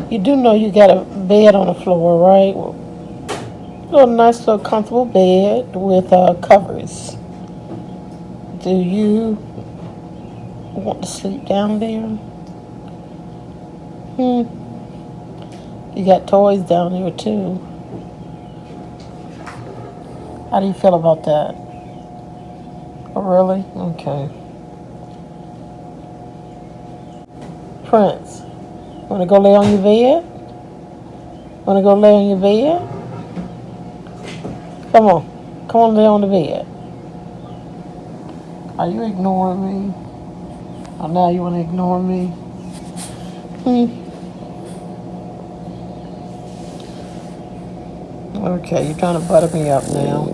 You do know you got a bed on the floor, right? A nice little comfortable bed with covers. Do you want to sleep down there? You got toys down there too. How do you feel about that? Oh, really? Okay. Prince, wanna go lay on your bed? Wanna go lay on your bed? Come on. Come on, lay on the bed. Are you ignoring me? Oh, now you wanna ignore me? Okay, you're trying to butter me up now.